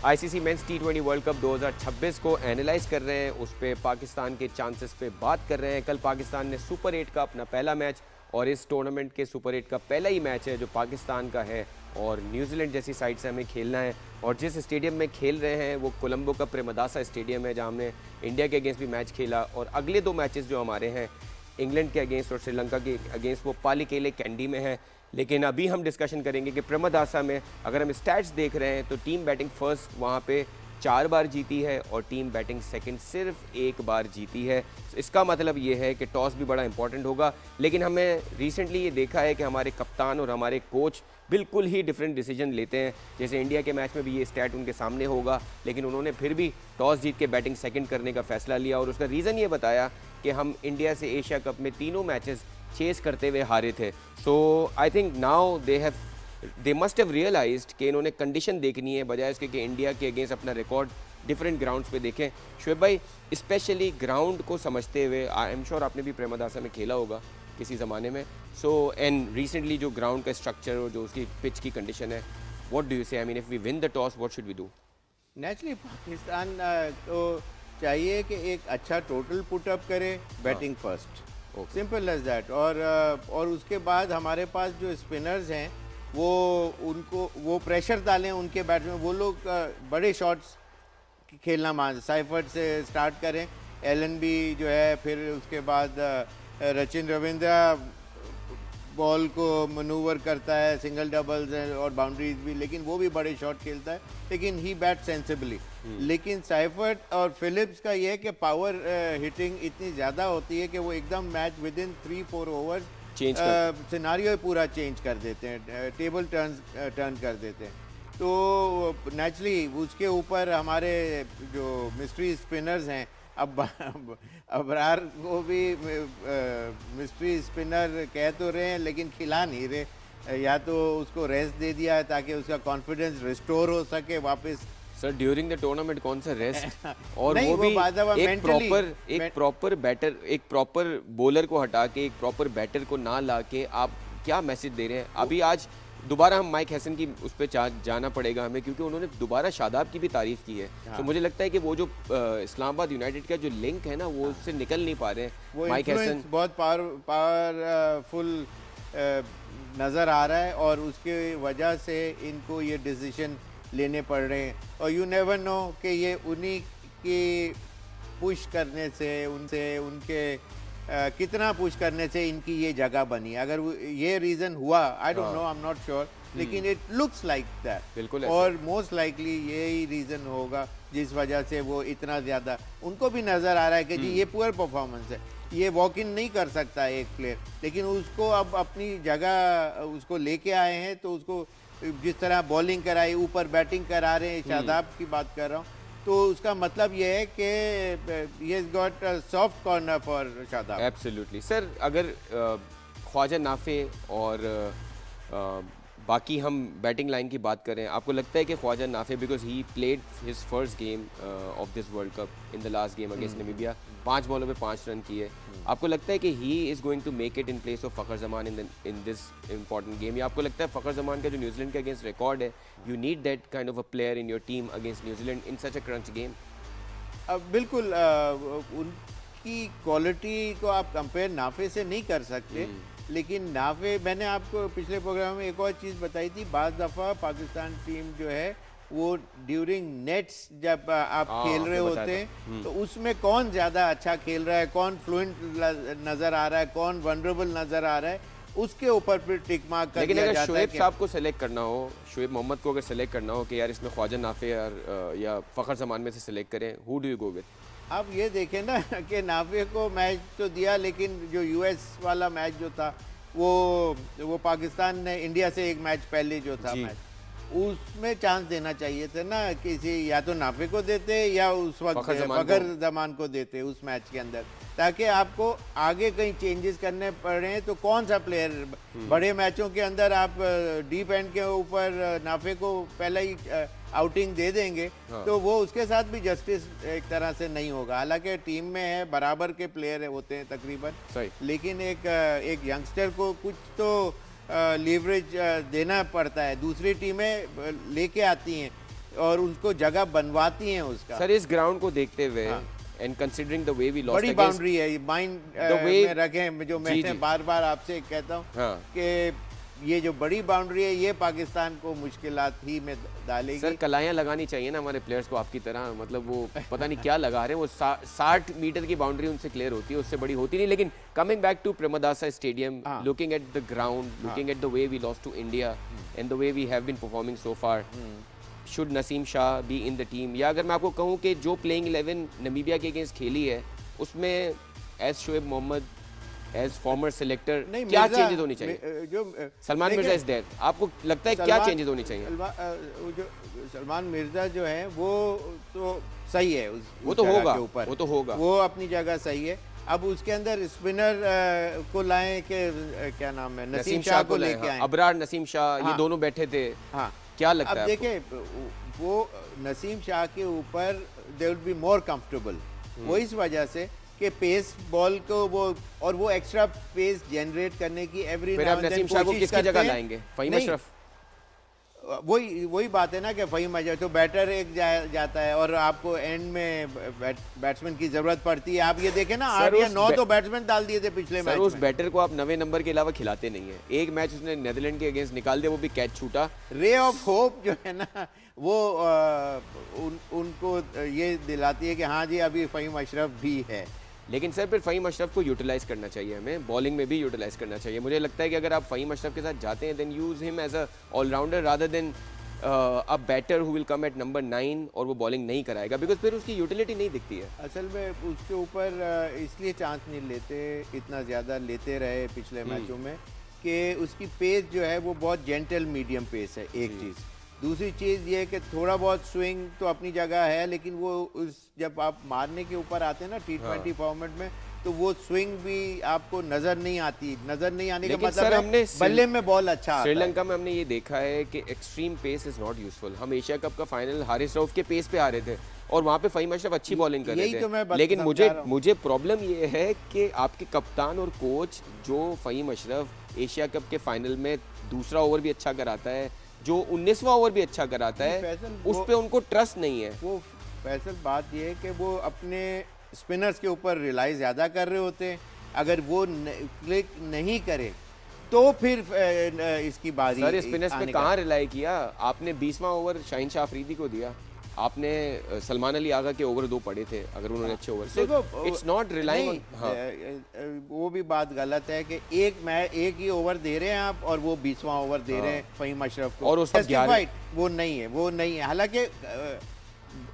ICC men's टी20 world cup 2026 को analyse कर रहे हैं, उस पे पाकिस्तान के चांसेस पे बात कर रहे हैं। कल पाकिस्तान ने सुपर 8 का अपना पहला मैच, और इस टूर्नामेंट के सुपर 8 का पहला ही मैच है जो पाकिस्तान का है, और न्यूजीलैंड जैसी साइड से हमें खेलना है। और जिस स्टेडियम में खेल रहे हैं वो कोलंबो का प्रेमदासा स्टेडियम है, जहाँ हमने इंडिया के अगेंस्ट भी मैच खेला। और अगले 2 मैचेस जो हमारे हैं इंग्लैंड के अगेंस्ट और श्रीलंका के अगेंस्ट, वो पालीकेले कैंडी में है। लेकिन अभी हम डिस्कशन करेंगे कि प्रेमदासा में अगर हम स्टैट्स देख रहे हैं तो टीम बैटिंग फर्स्ट वहाँ पे 4 बार जीती है और टीम बैटिंग सेकंड सिर्फ 1 बार जीती है। इसका मतलब ये है कि टॉस भी बड़ा इंपॉर्टेंट होगा। लेकिन हमें रिसेंटली ये देखा है कि हमारे कप्तान और हमारे कोच बिल्कुल ही डिफरेंट डिसीजन लेते हैं। जैसे इंडिया के मैच में भी ये स्टैट उनके सामने होगा, लेकिन उन्होंने फिर भी टॉस जीत के बैटिंग सेकंड करने का फैसला लिया, और उसका रीज़न ये बताया कि हम इंडिया से एशिया कप में तीनों मैचेस चेस करते हुए हारे थे। So I think now they must have realized कि इन्होंने कंडीशन देखनी है, बजाय इसके कि इंडिया के अगेंस्ट अपना रिकॉर्ड डिफरेंट ग्राउंड्स पे देखें। शोएब भाई, स्पेशली ग्राउंड को समझते हुए, आई एम श्योर आपने भी प्रेमदासा में खेला होगा किसी ज़माने में, सो एंड रिसेंटली जो ग्राउंड का स्ट्रक्चर और जो उसकी पिच की कंडीशन है, what do you say? I mean if we win the toss what should we do? Naturally Pakistan को चाहिए कि एक अच्छा टोटल पुटअप करे, batting first, simple as that. और उसके बाद हमारे पास जो स्पिनर्स हैं वो प्रेशर डालें उनके बैट्समैन, वो लोग बड़े शॉट्स खेलना मान, साइफर्ट से स्टार्ट करें, एलएनबी जो है, फिर उसके बाद सचिन रविंद्रा बॉल को मनूवर करता है, सिंगल डबल्स और बाउंड्रीज भी, लेकिन वो भी बड़े शॉट खेलता है, लेकिन ही बैट सेंसिबली। लेकिन साइफर्ट और फिलिप्स का ये है कि पावर हिटिंग इतनी ज़्यादा होती है कि वो एकदम match with in 3-4 overs scenario पूरा चेंज कर देते हैं, टेबल टर्न कर देते हैं। तो नेचुरली उसके ऊपर हमारे जो मिस्ट्री स्पिनर्स हैं, अब अबरार को भी मिस्ट्री स्पिनर कह तो रहे हैं लेकिन खिला नहीं रहे, या तो उसको रेस्ट दे दिया है ताकि उसका कॉन्फिडेंस रिस्टोर हो सके वापस। सर ड्यूरिंग द टूर्नामेंट कौन सा रेस्ट? और नहीं, वो भी एक प्रॉपर बॉलर को हटा के एक प्रॉपर बैटर को ना ला के आप क्या मैसेज दे रहे हैं? अभी आज दोबारा हम माइक हैसन की उस पर जाना पड़ेगा हमें, क्योंकि उन्होंने दोबारा शादाब की भी तारीफ की है। तो मुझे लगता है कि वो जो इस्लामाबाद यूनाइटेड का जो लिंक है ना, वो उससे निकल नहीं पा रहे हैं। माइक हैसन बहुत पावरफुल नज़र आ रहा है, और उसके वजह से इनको ये डिसीजन लेने पड़ रहे हैं। और यू नेवर नो कि ये उन्हीं की पुश करने से, उनके कितना पुश करने से इनकी ये जगह बनी। अगर ये रीज़न हुआ, I don't know, I am not sure, लेकिन इट लुक्स लाइक दैट, बिल्कुल, और मोस्ट लाइकली यही रीज़न होगा जिस वजह से वो इतना ज़्यादा, उनको भी नज़र आ रहा है कि जी ये पुअर परफॉर्मेंस है, ये वॉक इन नहीं कर सकता एक प्लेयर, लेकिन उसको अब अपनी जगह उसको लेके आए हैं। तो उसको जिस तरह बॉलिंग कराई, ऊपर बैटिंग करा रहे हैं, शादाब की बात कर रहा हूँ, तो उसका मतलब ये है कि he has got a soft corner for Shadab. Absolutely sir, अगर ख्वाजा नाफे और बाकी हम बैटिंग लाइन की बात करें, आपको लगता है कि Khawaja Nafay, because he played his first game of this world cup in the last game against Namibia, 5 बॉलों में 5 रन किए, आपको लगता है कि he is going to make it in place of Fakhar Zaman in this important game? या आपको लगता है फ़खर जमान का जो न्यूजीलैंड के अगेंस्ट रिकॉर्ड है, you need that kind of a player in your team against New Zealand in such a crunch game? अब बिल्कुल उनकी क्वालिटी को आप कंपेयर नाफे से नहीं कर सकते, लेकिन नाफे, मैंने आपको पिछले प्रोग्राम में एक और चीज़ बताई थी, बाज़ दफ़ा पाकिस्तान टीम जो है वो ड्यूरिंग नेट्स जब आप खेल रहे होते हैं, तो उसमें कौन ज़्यादा अच्छा खेल रहा है, कौन फ्लुएंट नज़र आ रहा है, कौन वनरेबल नज़र आ रहा है, उसके ऊपर फिर टिक मार्क कर दिया जाता है। लेकिन अगर शोएब साहब को सेलेक्ट करना हो, शोएब मोहम्मद को अगर सेलेक्ट करना हो कि यार इसमें ख्वाजा नाफे या फ़खर जमान में से सेलेक्ट करें, who do you go with? आप ये देखें ना कि नाफे को मैच तो दिया, लेकिन जो यूएस वाला मैच जो था वो पाकिस्तान ने इंडिया से एक मैच पहले जो था मैच, उसमें चांस देना चाहिए था ना, किसी या तो नाफे को देते या उस वक्त फ़खर जमान को देते उस मैच के अंदर, ताकि आपको आगे कहीं चेंजेस करने पड़े हैं तो कौन सा प्लेयर, बड़े मैचों के अंदर आप डीप एंड के ऊपर नाफे को पहले ही आउटिंग दे देंगे, तो वो उसके साथ भी जस्टिस एक तरह से नहीं होगा। हालांकि टीम में है, बराबर के प्लेयर होते हैं तकरीबन, लेकिन एक यंगस्टर को कुछ तो लीवरेज देना पड़ता है। दूसरी टीमें लेके आती हैं और उनको जगह बनवाती हैं उसका। सर इस ग्राउंड को देखते हुए and considering the way we lost बड़ी बाउंड्री है, ये माइंड में रखें, जो मैंने बार बार आपसे कहता हूँ कि ये जो बड़ी बाउंड्री है ये पाकिस्तान को मुश्किलात ही में डालेगी। सर कलाइयाँ लगानी चाहिए ना हमारे प्लेयर्स को आपकी तरह, मतलब वो पता नहीं क्या लगा रहे हैं, वो 60 मीटर की बाउंड्री उनसे क्लियर होती है, उससे बड़ी होती नहीं। लेकिन coming back to Premadasa stadium, looking at the ground, looking at the way we lost to India and the way we have been performing so far, should Naseem Shah be in the team? या अगर मैं आपको कहूँ कि जो प्लेइंग 11 नमीबिया के against खेली है उसमें as Shoaib Mohammad as former selector क्या चेंजेस होनी चाहिए? जो सलमान मिर्जा इज देयर, आपको लगता है क्या चेंजेस होनी चाहिए? जो सलमान मिर्जा जो है वो तो सही है, वो तो होगा, वो तो होगा, वो अपनी जगह सही है। अब उसके अंदर स्पिनर को लाएं कि क्या नाम है, नसीम शाह को लेके आए, अबरार नसीम शाह, ये दोनों बैठे थे। हाँ, क्या लगता है? अब देखें, वो नसीम शाह के ऊपर they will be more comfortable, वो इस वजह से कि पेस बॉल को वो एक्स्ट्रा पेस जनरेट करने की every now and then Naseem Shah को किसकी जगह लाएंगे? फहीम अशरफ? वही बात है ना कि फहीम अशरफ तो बैटर एक जाता है और आपको एंड में बैट्समैन की जरूरत पड़ती है। आप ये देखें ना, 8 या 9 तो बैट्समैन डाल दिए थे पिछले मैच में। उस बैटर को आप 9वें नंबर के अलावा खिलाते नहीं है। एक मैच उसने नीदरलैंड के अगेंस्ट निकाल दिया, वो भी कैच छूटा। रे ऑफ होप जो है ना वो उनको ये दिलाती है कि हाँ जी अभी फहीम अशरफ भी है। लेकिन सर फिर फहीम अशरफ को यूटिलाइज करना चाहिए, हमें बॉलिंग में भी यूटिलाइज करना चाहिए। मुझे लगता है कि अगर आप फहीम अशरफ के साथ जाते हैं then use him as a all-rounder rather than a batter who will come at number 9 और वो बॉलिंग नहीं कराएगा, बिकॉज फिर उसकी यूटिलिटी नहीं दिखती है। असल में उसके ऊपर इसलिए चांस नहीं लेते, इतना ज़्यादा लेते रहे पिछले मैचों में कि उसकी पेस जो है वो बहुत जेंटल मीडियम पेस है, एक चीज़। दूसरी चीज़ ये कि थोड़ा बहुत स्विंग तो अपनी जगह है, लेकिन वो जब आप मारने के ऊपर आते हैं ना T20 फॉर्मेट में, तो वो स्विंग भी आपको नजर नहीं आती। नजर नहीं आने का मतलब है बल्ले में बॉल अच्छा आता है। श्रीलंका में हमने ये देखा है कि extreme pace is not useful. हम एशिया कप का फाइनल हारिस रऊफ के पेस पे आ रहे थे और वहाँ पे फहीम अशरफ अच्छी बॉलिंग कर रहे थे। तो लेकिन मुझे प्रॉब्लम ये है कि आपके कप्तान और कोच जो फहीम अशरफ एशिया कप के फाइनल में दूसरा ओवर भी अच्छा कराता है, जो 19वां ओवर भी अच्छा कराता है, उस पे उनको ट्रस्ट नहीं है। वो फैसल बात ये है कि वो अपने स्पिनर्स के ऊपर रिलाई ज़्यादा कर रहे होते हैं। अगर वो क्लिक नहीं करे तो फिर इसकी बारी। सर स्पिनर्स पे कहाँ रिलाई किया आपने? 20वां ओवर शाहीन शाह अफरीदी को दिया आपने, सलमान अली आगा के ओवर 2 पड़े थे, अगर उन्होंने अच्छे over. So it's not relying on. वो भी बात गलत है कि एक ही ओवर दे रहे हैं आप और वो 20वां ओवर दे रहे हैं फहीम अशरफ को, और उसका वो नहीं है। हालांकि